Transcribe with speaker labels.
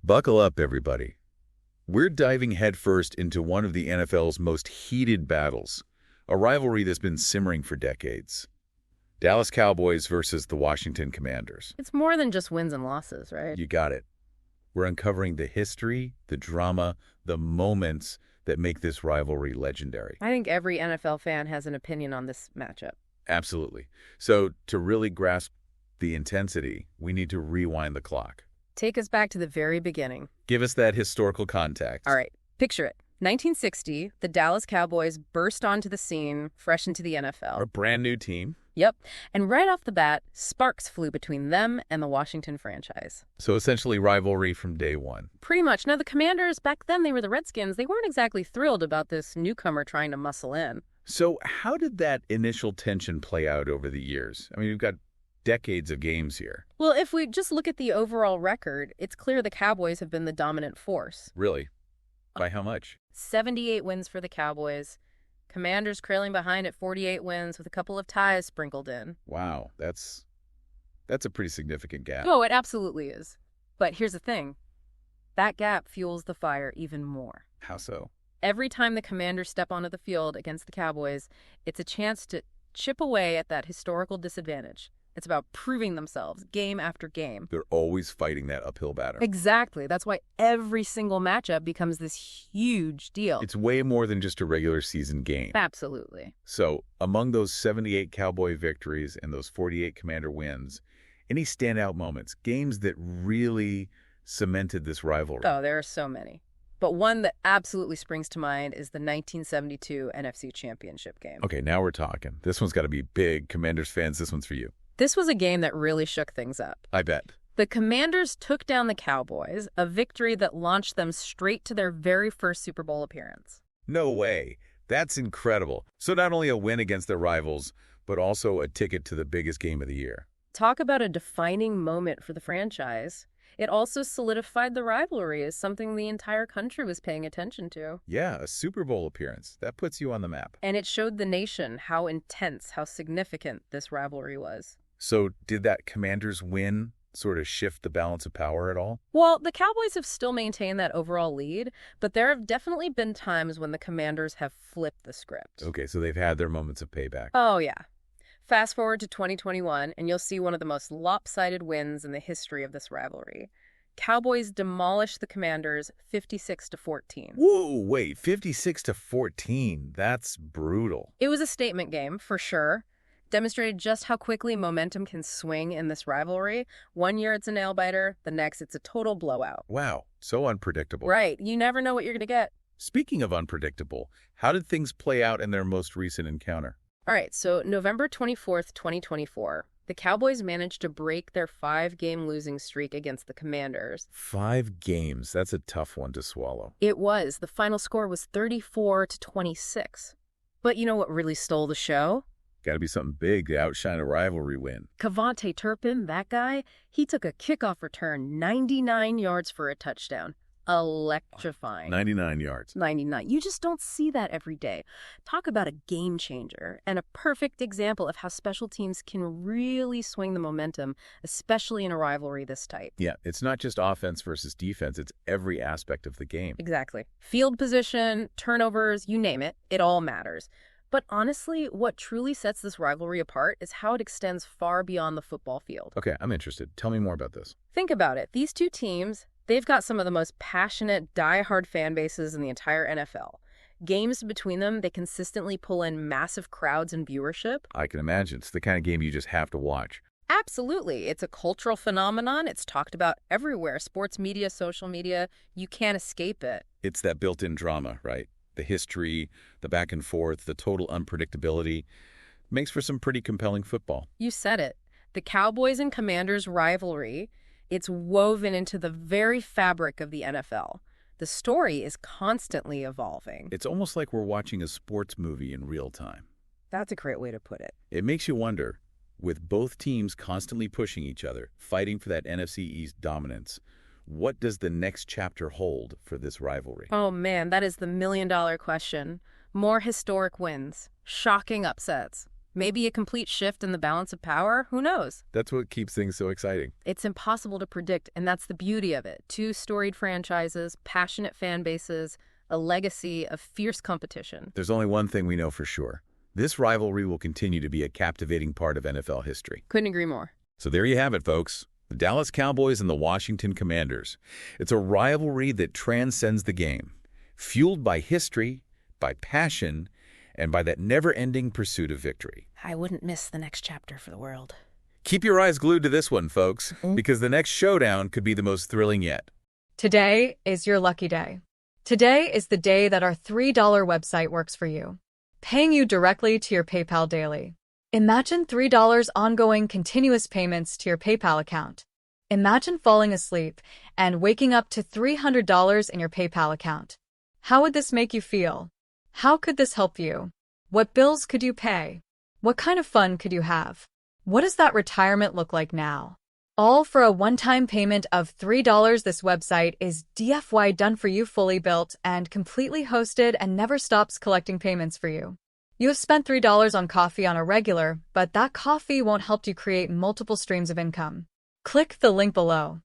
Speaker 1: Buckle up, everybody. We're diving headfirst into one of the NFL's most heated battles, a rivalry that's been simmering for decades. Dallas Cowboys versus the Washington Commanders.
Speaker 2: It's more than just wins and losses, right?
Speaker 1: You got it. We're uncovering the history, the drama, the moments that make this rivalry legendary.
Speaker 2: I think every NFL fan has an opinion on this matchup.
Speaker 1: Absolutely. So to really grasp the intensity, we need to rewind the clock.
Speaker 2: Take us back to the very beginning.
Speaker 1: Give us that historical context.
Speaker 2: All right, picture it. 1960, the Dallas Cowboys burst onto the scene, fresh into the NFL.
Speaker 1: A brand new team.
Speaker 2: Yep. And right off the bat, sparks flew between them and the Washington franchise.
Speaker 1: So essentially rivalry from day one.
Speaker 2: Pretty much. Now, the Commanders, back then they were the Redskins. They weren't exactly thrilled about this newcomer trying to muscle in.
Speaker 1: So how did that initial tension play out over the years? I mean, we've got decades of games here.
Speaker 2: Well, if we just look at the overall record, it's clear the Cowboys have been the dominant force.
Speaker 1: Really? By how much?
Speaker 2: 78 wins for the Cowboys. Commanders trailing behind at 48 wins with a couple of ties sprinkled in.
Speaker 1: Wow, that's a pretty significant gap.
Speaker 2: Oh, it absolutely is. But here's the thing. That gap fuels the fire even more.
Speaker 1: How so?
Speaker 2: Every time the Commanders step onto the field against the Cowboys, it's a chance to chip away at that historical disadvantage. It's about proving themselves game after game.
Speaker 1: They're always fighting that uphill battle.
Speaker 2: Exactly. That's why every single matchup becomes this huge deal.
Speaker 1: It's way more than just a regular season game.
Speaker 2: Absolutely.
Speaker 1: So, among those 78 Cowboy victories and those 48 Commander wins, any standout moments, games that really cemented this rivalry?
Speaker 2: Oh, there are so many. But one that absolutely springs to mind is the 1972 NFC Championship game.
Speaker 1: Okay, now we're talking. This one's got to be big. Commanders fans, this one's for you.
Speaker 2: This was a game that really shook things up.
Speaker 1: I bet.
Speaker 2: The Commanders took down the Cowboys, a victory that launched them straight to their very first Super Bowl appearance.
Speaker 1: No way. That's incredible. So not only a win against their rivals, but also a ticket to the biggest game of the year.
Speaker 2: Talk about a defining moment for the franchise. It also solidified the rivalry as something the entire country was paying attention to.
Speaker 1: Yeah, a Super Bowl appearance. That puts you on the map.
Speaker 2: And it showed the nation how intense, how significant this rivalry was.
Speaker 1: So did that Commanders win sort of shift the balance of power at all?
Speaker 2: Well, the Cowboys have still maintained that overall lead, but there have definitely been times when the Commanders have flipped the script.
Speaker 1: Okay, so they've had their moments of payback.
Speaker 2: Oh, yeah. Fast forward to 2021, and you'll see one of the most lopsided wins in the history of this rivalry. Cowboys demolished the Commanders 56-14.
Speaker 1: Whoa, wait, 56-14. That's brutal.
Speaker 2: It was a statement game, for sure. Demonstrated just how quickly momentum can swing in this rivalry. One year it's a nail-biter, the next it's a total blowout.
Speaker 1: Wow, so unpredictable.
Speaker 2: Right, you never know what you're going to get.
Speaker 1: Speaking of unpredictable, how did things play out in their most recent encounter?
Speaker 2: All right, so November 24th, 2024, the Cowboys managed to break their 5-game losing streak against the Commanders.
Speaker 1: 5 games, that's a tough one to swallow.
Speaker 2: It was. The final score was 34-26. But you know what really stole the show?
Speaker 1: Got to be something big to outshine a rivalry win.
Speaker 2: Kevontae Turpin, that guy, he took a kickoff return 99 yards for a touchdown. Electrifying.
Speaker 1: 99 yards.
Speaker 2: 99. You just don't see that every day. Talk about a game changer and a perfect example of how special teams can really swing the momentum, especially in a rivalry this tight.
Speaker 1: Yeah, it's not just offense versus defense. It's every aspect of the game.
Speaker 2: Exactly. Field position, turnovers, you name it, it all matters. But honestly, what truly sets this rivalry apart is how it extends far beyond the football field.
Speaker 1: Okay, I'm interested. Tell me more about this.
Speaker 2: Think about it. These two teams, they've got some of the most passionate, die-hard fan bases in the entire NFL. Games between them, they consistently pull in massive crowds and viewership.
Speaker 1: I can imagine. It's the kind of game you just have to watch.
Speaker 2: Absolutely. It's a cultural phenomenon. It's talked about everywhere. Sports media, social media, you can't escape it.
Speaker 1: It's that built-in drama, right? The history, the back and forth, the total unpredictability makes for some pretty compelling football.
Speaker 2: You said it. The Cowboys and Commanders rivalry, it's woven into the very fabric of the NFL. The story is constantly evolving.
Speaker 1: It's almost like we're watching a sports movie in real time.
Speaker 2: That's a great way to put it.
Speaker 1: It makes you wonder, with both teams constantly pushing each other, fighting for that NFC East dominance, what does the next chapter hold for this rivalry?
Speaker 2: Oh man, that is the million-dollar question. More historic wins, shocking upsets, Maybe a complete shift in the balance of power? Who knows?
Speaker 1: That's what keeps things so exciting.
Speaker 2: It's impossible to predict, and that's the beauty of it. Two storied franchises, passionate fan bases, a legacy of fierce competition.
Speaker 1: There's only one thing we know for sure. This rivalry will continue to be a captivating part of NFL history.
Speaker 2: Couldn't agree more.
Speaker 1: So there you have it, folks. The Dallas Cowboys and the Washington Commanders. It's a rivalry that transcends the game, fueled by history, by passion, and by that never-ending pursuit of victory.
Speaker 2: I wouldn't miss the next chapter for the world.
Speaker 1: Keep your eyes glued to this one, folks, because the next showdown could be the most thrilling yet.
Speaker 3: Today is your lucky day. Today is the day that our $3 website works for you, paying you directly to your PayPal daily. Imagine $3 ongoing continuous payments to your PayPal account. Imagine falling asleep and waking up to $300 in your PayPal account. How would this make you feel? How could this help you? What bills could you pay? What kind of fun could you have? What does that retirement look like now? All for a one-time payment of $3. This website is DFY done for you, fully built and completely hosted, and never stops collecting payments for you. You have spent $3 on coffee on a regular, but that coffee won't help you create multiple streams of income. Click the link below.